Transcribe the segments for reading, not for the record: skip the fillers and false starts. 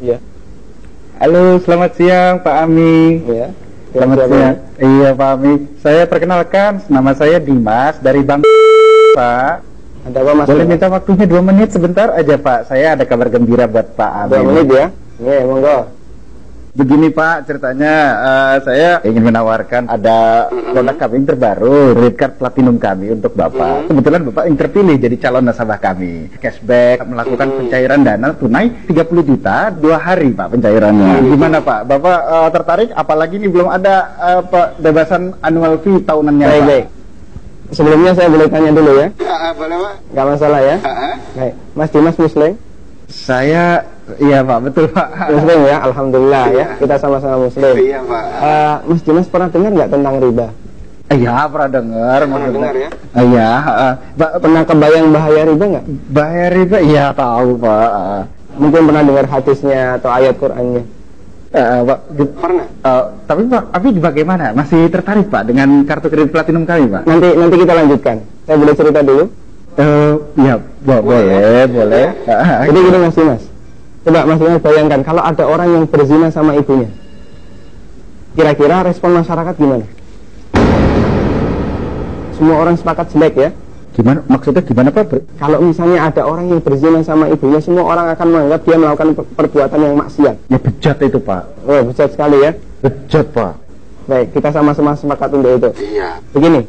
Iya. Halo, selamat siang Pak Ami. Iya. Selamat siang. Iya Pak Ami. Saya perkenalkan, nama saya Dimas dari Bang Pak. Ada apa Mas? Boleh minta waktunya 2 menit sebentar aja Pak. Saya ada kabar gembira buat Pak Ami. 2 menit ya? Iya, monggo. Begini Pak, ceritanya saya ingin menawarkan ada produk kami terbaru, Red Card Platinum kami untuk Bapak. Kebetulan Bapak yang terpilih jadi calon nasabah kami. Cashback, melakukan pencairan dana tunai 30 juta 2 hari Pak pencairannya. Gimana Pak? Bapak tertarik? Apalagi ini belum ada bebasan annual fee tahunannya Pak. Baik. Sebelumnya saya boleh tanya dulu ya? Boleh Pak? Gak masalah ya? Baik. Mas Dimas Muslim? Saya, iya Pak, betul Pak. Muslim ya, alhamdulillah ya. Kita sama-sama Muslim. Iya Pak. Mas Dimas pernah dengar nggak tentang riba? Iya, pernah dengar. Pernah dengar ya? Iya. Pernah kebayang bahaya riba nggak? Bahaya riba, iya tahu Pak. Mungkin pernah dengar hadisnya atau ayat Qur'annya? Pak, Pernah. tapi Pak, bagaimana? Masih tertarik Pak dengan kartu kredit platinum kami Pak? Nanti kita lanjutkan. Saya boleh cerita dulu? Ya, boleh. Jadi gini Mas Dimas, coba Mas Dimas bayangkan kalau ada orang yang berzina sama ibunya, kira-kira respon masyarakat gimana? Semua orang sepakat jelek ya? Gimana? Maksudnya gimana Pak? Kalau misalnya ada orang yang berzina sama ibunya, semua orang akan menganggap dia melakukan perbuatan yang maksiat. Ya bejat itu Pak. Oh, bejat sekali ya? Bejat Pak. Baik, kita sama-sama sepakat untuk itu. Iya. Begini,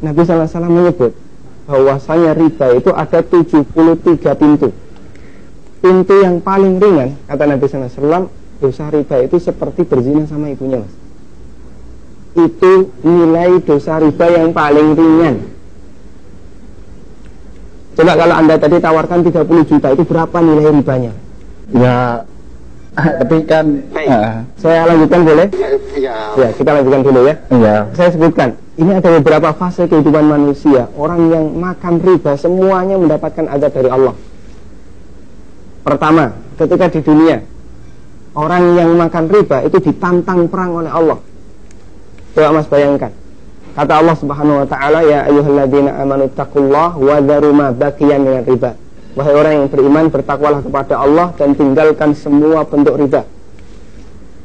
Nabi SAW menyebut bahwasanya riba itu ada 73 pintu. Pintu yang paling ringan, kata Nabi SAW, dosa riba itu seperti berzina sama ibunya Mas. Itu nilai dosa riba yang paling ringan. Coba kalau Anda tadi tawarkan 30 juta, itu berapa nilai ribanya? Ya, tapi kan saya lanjutkan boleh? Ya, kita lanjutkan dulu ya. Iya. Saya sebutkan, ini ada beberapa fase kehidupan manusia. Orang yang makan riba semuanya mendapatkan azab dari Allah. Pertama, ketika di dunia, orang yang makan riba itu ditantang perang oleh Allah. Coba Mas bayangkan. Kata Allah Subhanahu wa taala, ya ayyuhalladzina amanu taqullaha wa dharu ma baqiya minar riba. Wahai orang yang beriman, bertakwalah kepada Allah dan tinggalkan semua bentuk riba.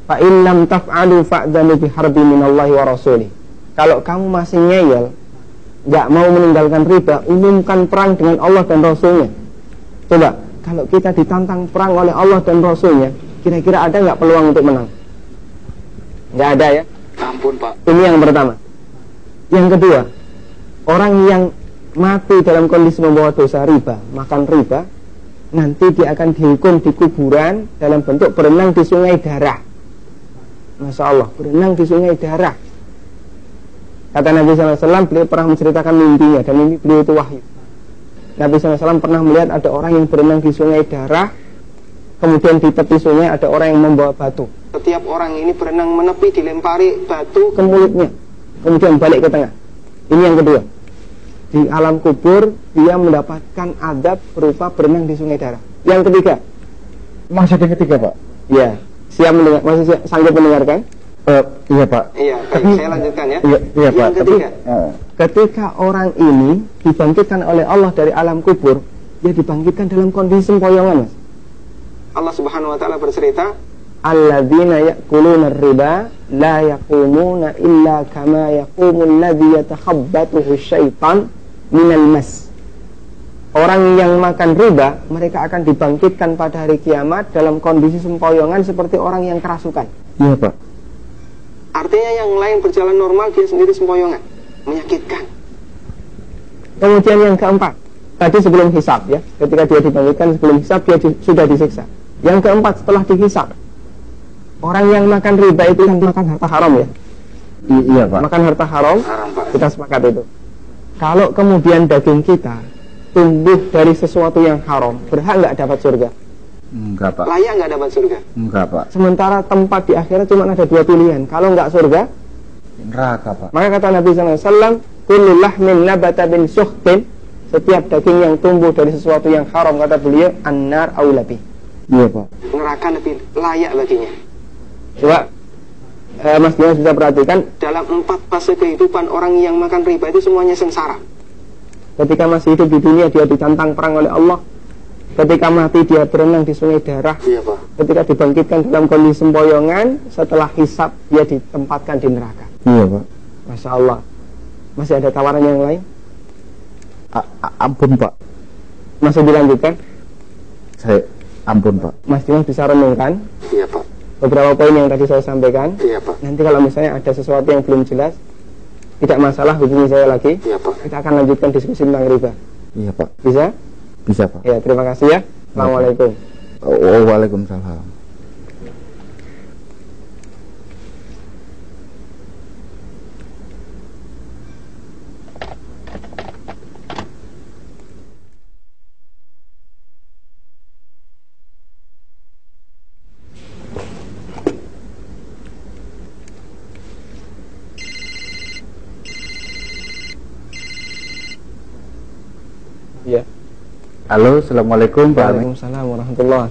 Fa in lam taf'alu fa'dzanu biharbi minallahi wa rasulih. Kalau kamu masih ngeyel, nggak mau meninggalkan riba, umumkan perang dengan Allah dan Rasulnya. Coba, kalau kita ditantang perang oleh Allah dan Rasulnya, kira-kira ada nggak peluang untuk menang? Nggak ada ya? Ampun Pak. Ini yang pertama. Yang kedua, orang yang mati dalam kondisi membawa dosa riba, makan riba, nanti dia akan dihukum di kuburan dalam bentuk berenang di sungai darah. Masya Allah, berenang di sungai darah. Kata Nabi SAW, beliau pernah menceritakan mimpinya, dan mimpi beliau itu wahyu. Nabi SAW pernah melihat ada orang yang berenang di sungai darah, kemudian di tepi sungai ada orang yang membawa batu. Setiap orang ini berenang menepi, dilempari batu ke mulutnya, kemudian balik ke tengah. Ini yang kedua. Di alam kubur dia mendapatkan adab berupa berenang di sungai darah. Yang ketiga, Masih ada yang ketiga Pak? ya, siap mendengar, masih sanggup mendengarkan? Iya Pak. Iya, baik, saya lanjutkan ya. Iya Pak. Yang ketiga, ketika orang ini dibangkitkan oleh Allah dari alam kubur, dia dibangkitkan dalam kondisi sempoyongan Mas. Allah Subhanahu wa taala bercerita, alladzina ya'kuluna riba la yaqumuna illa kama yaqumul ladzi yatakhabbathu syaitan minal mas. Orang yang makan riba, mereka akan dibangkitkan pada hari kiamat dalam kondisi sempoyongan seperti orang yang kerasukan. Iya Pak. Artinya yang lain berjalan normal, dia sendiri sempoyongan, menyakitkan. Kemudian yang keempat, tadi sebelum hisab ya, ketika dia dibangkitkan sebelum hisab dia sudah disiksa. Yang keempat, setelah dihisab, orang yang makan riba itu kan makan harta haram ya. Iya Pak. Makan harta haram, Pak. kita sepakat itu. Kalau kemudian daging kita tumbuh dari sesuatu yang haram, berhak nggak dapat surga? Enggak Pak. Layak nggak dapat surga? Enggak Pak. Sementara tempat di akhirat cuma ada 2 pilihan. Kalau nggak surga, Neraka Pak. maka kata Nabi SAW, kullu lahmin nabata bin suhtin, setiap daging yang tumbuh dari sesuatu yang haram, kata beliau, annar aulabi. Iya Pak. Neraka lebih layak baginya. Coba Mas Dimas bisa perhatikan, dalam 4 fase kehidupan orang yang makan riba itu semuanya sengsara. Ketika masih hidup di dunia, dia ditantang perang oleh Allah, Ketika mati dia berenang di sungai darah. Iya, Pak. Ketika dibangkitkan dalam kondisi sempoyongan, setelah hisab dia ditempatkan di neraka. Iya, Pak. Masya Allah. Masih ada tawaran yang lain? Ampun, Pak. Masih dilanjutkan? Ampun, Pak. Mas Dimas bisa renungkan Iya, Pak. beberapa poin yang tadi saya sampaikan. Iya, Pak. Nanti kalau misalnya ada sesuatu yang belum jelas, tidak masalah, hubungi saya lagi. Iya, Pak. Kita akan lanjutkan diskusi tentang riba. Iya, Pak. Bisa? Bisa, Pak. Ya, terima kasih ya. Assalamualaikum. Waalaikumsalam. Ya. Halo, assalamualaikum, Pak. Waalaikumsalam warahmatullahi.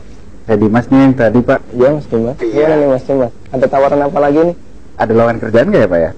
Saya Dimas nih yang tadi, Pak. Iya, Mas Dimas. Iya. Gimana nih Mas Dimas? Ada tawaran apa lagi nih? Ada lowongan kerjaan nggak ya, Pak ya?